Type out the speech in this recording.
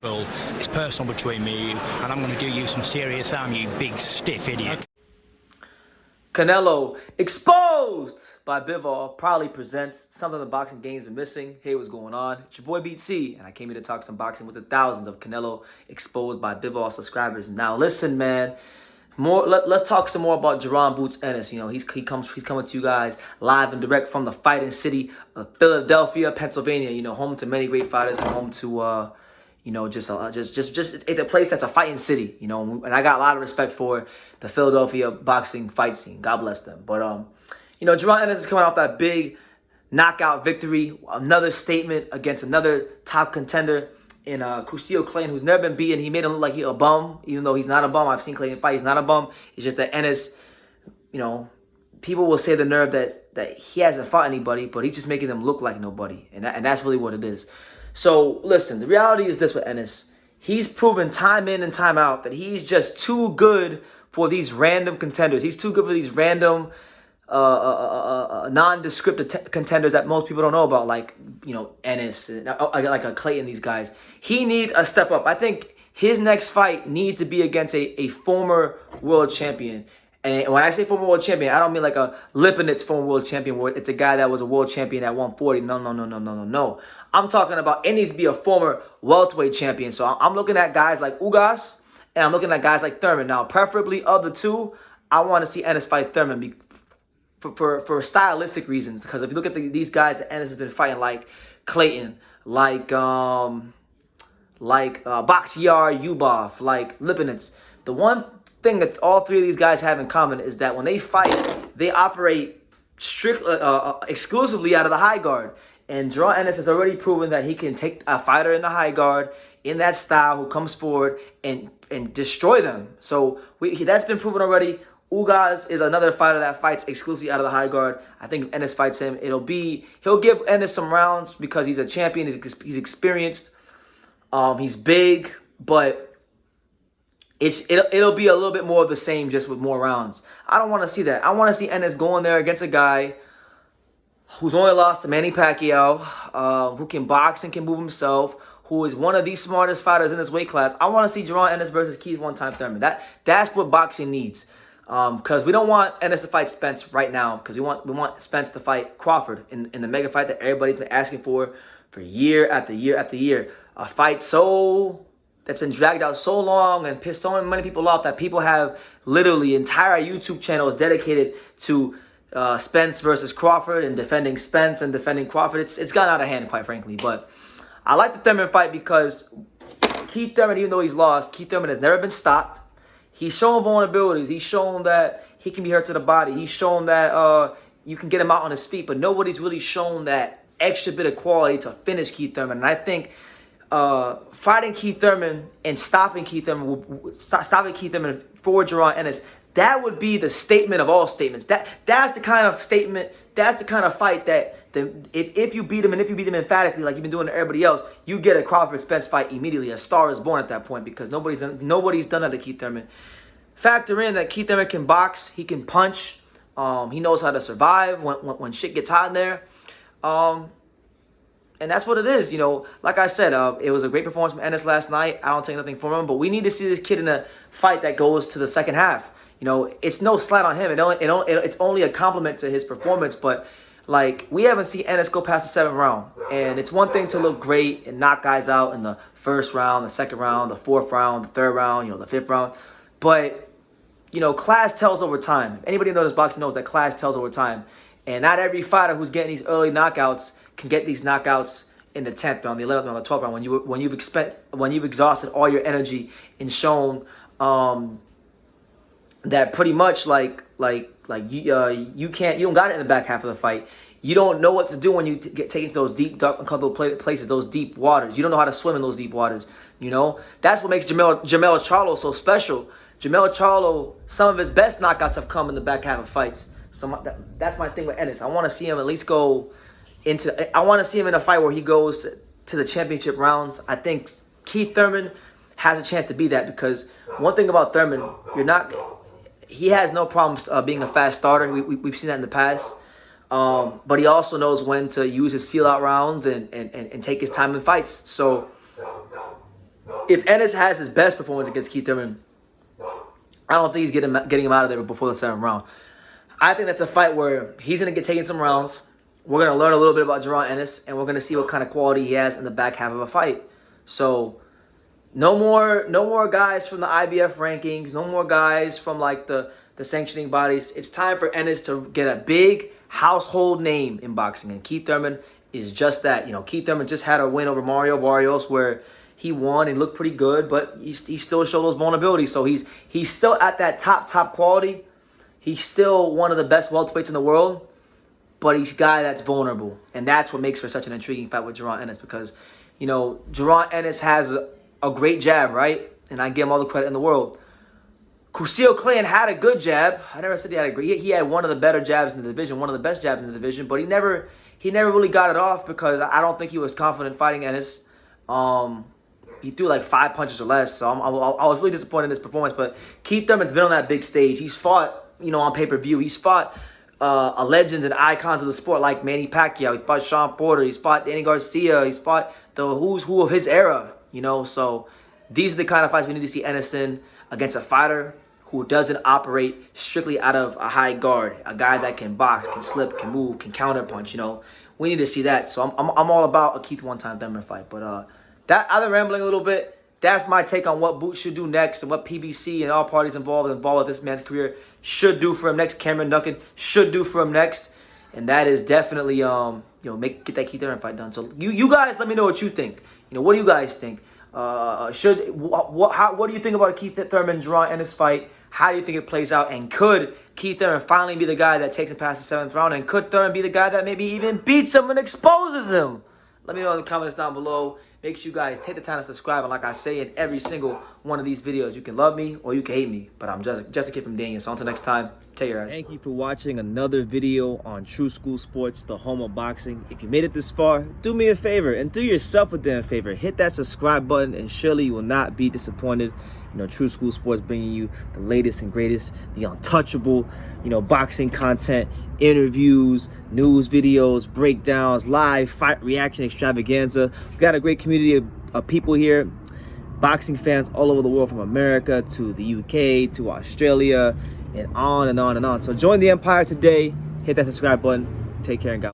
Well, it's personal between me and you, and I'm going to do you some serious harm, you big stiff idiot. Canelo exposed by Bivol proudly presents something the boxing game's been missing. Hey, what's going on? It's your boy Beat C, and I came here to talk some boxing with the thousands of Canelo exposed by Bivol subscribers. Now, listen, man. Let's talk some more about Jaron Boots Ennis. You know, he's coming to you guys live and direct from the fighting city of Philadelphia, Pennsylvania. You know, home to many great fighters and home to just it's a place that's a fighting city, you know, and I got a lot of respect for the Philadelphia boxing fight scene. God bless them. But Jaron Ennis is coming off that big knockout victory, another statement against another top contender in Custillo Clayton, who's never been beaten. He made him look like he's a bum, even though he's not a bum. I've seen Clayton fight. He's not a bum. It's just that Ennis, people will say the nerve that he hasn't fought anybody, but he's just making them look like nobody, and that's really what it is. So, listen, the reality is this with Ennis. He's proven time in and time out that he's just too good for these random contenders. He's too good for these random, nondescript contenders that most people don't know about, like, Ennis, like a Clayton, these guys. He needs a step up. I think his next fight needs to be against a former world champion. And when I say former world champion, I don't mean like a Lipinets former world champion where it's a guy that was a world champion at 140. No. I'm talking about it needs to be a former welterweight champion. So I'm looking at guys like Ugas, and I'm looking at guys like Thurman. Now, preferably of the two, I want to see Ennis fight Thurman for stylistic reasons. Because if you look at these guys that Ennis has been fighting, like Clayton, like Bakhtiar Yubov, like Lipinets, the one thing that all three of these guys have in common is that when they fight, they operate exclusively out of the high guard. And Jaron Ennis has already proven that he can take a fighter in the high guard in that style who comes forward and destroy them. So that's been proven already. Ugas is another fighter that fights exclusively out of the high guard. I think if Ennis fights him, he'll give Ennis some rounds because he's a champion. He's experienced. He's big, but it'll be a little bit more of the same, just with more rounds. I don't want to see that. I want to see Ennis going there against a guy who's only lost to Manny Pacquiao, who can box and can move himself, who is one of the smartest fighters in this weight class. I want to see Jaron Ennis versus Keith Onetime Thurman. That's what boxing needs. Because we don't want Ennis to fight Spence right now, because we want Spence to fight Crawford in the mega fight that everybody's been asking for year after year after year. A fight that's been dragged out so long and pissed so many people off that people have literally entire YouTube channels dedicated to Spence versus Crawford and defending Spence and defending Crawford. It's gotten out of hand, quite frankly. But I like the Thurman fight because Keith Thurman, even though he's lost, Keith Thurman has never been stopped. He's shown vulnerabilities. He's shown that he can be hurt to the body. He's shown that you can get him out on his feet. But nobody's really shown that extra bit of quality to finish Keith Thurman. And I think fighting Keith Thurman and stopping Keith Thurman for Jaron Ennis, that would be the statement of all statements. That's the kind of statement, that's the kind of fight that if you beat him, and if you beat him emphatically like you've been doing to everybody else, you get a Crawford Spence fight immediately. A star is born at that point because nobody's done that to Keith Thurman. Factor in that Keith Thurman can box, he can punch, he knows how to survive when shit gets hot in there. And that's what it is, Like I said, it was a great performance from Ennis last night. I don't take nothing from him, but we need to see this kid in a fight that goes to the second half. It's no slight on him. It's only a compliment to his performance, but we haven't seen Ennis go past the 7th round. And it's one thing to look great and knock guys out in the 1st round, the 2nd round, the 4th round, the 3rd round, the 5th round. But, class tells over time. Anybody who knows boxing knows that class tells over time. And not every fighter who's getting these early knockouts can get these knockouts in the 10th round, the 11th round, the 12th round, when you've exhausted all your energy and shown that pretty much you don't got it in the back half of the fight. You don't know what to do when you get taken to those deep, dark, uncomfortable places, those deep waters. You don't know how to swim in those deep waters. That's what makes Jermell Charlo so special. Jermell Charlo, some of his best knockouts have come in the back half of fights. So that's my thing with Ennis. I want to see him at least go into. I want to see him in a fight where he goes to the championship rounds. I think Keith Thurman has a chance to be that, because one thing about Thurman, he has no problems being a fast starter. We've seen that in the past. But he also knows when to use his feel out rounds and take his time in fights. So if Ennis has his best performance against Keith Thurman, I don't think he's getting him out of there before the 7th round. I think that's a fight where he's going to get taken some rounds. We're going to learn a little bit about Jaron Ennis, and we're going to see what kind of quality he has in the back half of a fight. So no more guys from the IBF rankings, no more guys from like the sanctioning bodies. It's time for Ennis to get a big household name in boxing, and Keith Thurman is just that. You know, Keith Thurman just had a win over Mario Barrios where he won and looked pretty good, but he still showed those vulnerabilities. So he's still at that top quality. He's still one of the best welterweights in the world, but he's a guy that's vulnerable, and that's what makes for such an intriguing fight with Jaron Ennis, because, you know, Jaron Ennis has a great jab, right? And I give him all the credit in the world. Kusio Clan had a good jab. I never said he had a great. He had one of the better jabs in the division, one of the best jabs in the division, but he never really got it off because I don't think he was confident fighting Ennis. He threw like 5 punches or less, so I was really disappointed in his performance. But Keith Thurman's been on that big stage. He's fought, you know, on pay-per-view. He's fought legends and icons of the sport like Manny Pacquiao. He's fought Sean Porter. He's fought Danny Garcia. He's fought the who's who of his era, you know. So these are the kind of fights we need to see Ennis in against a fighter who doesn't operate strictly out of a high guard. A guy that can box, can slip, can move, can counterpunch, you know. We need to see that. So I'm all about a Keith Onetime Thurman fight. But I've been rambling a little bit. That's my take on what Boots should do next and what PBC and all parties involved with this man's career should do for him next. Cameron Duncan should do for him next. And that is definitely, you know, get that Keith Thurman fight done. So you guys let me know what you think. You know, what do you guys think? What do you think about a Keith Thurman Jaron Ennis fight? How do you think it plays out? And could Keith Thurman finally be the guy that takes him past the 7th round? And could Thurman be the guy that maybe even beats him and exposes him? Let me know in the comments down below. Make sure you guys take the time to subscribe. And like I say in every single one of these videos, you can love me or you can hate me. But I'm just a kid from Daniel. So until next time, take care, guys. Thank you for watching another video on True School Sports, the home of boxing. If you made it this far, do me a favor and do yourself a damn favor. Hit that subscribe button and surely you will not be disappointed. You know, True School Sports bringing you the latest and greatest, the untouchable, you know, boxing content, interviews, news videos, breakdowns, live fight reaction extravaganza. We've got a great community of people here, boxing fans all over the world, from America to the UK to Australia and on and on and on. So join the empire today. Hit that subscribe button. Take care and God.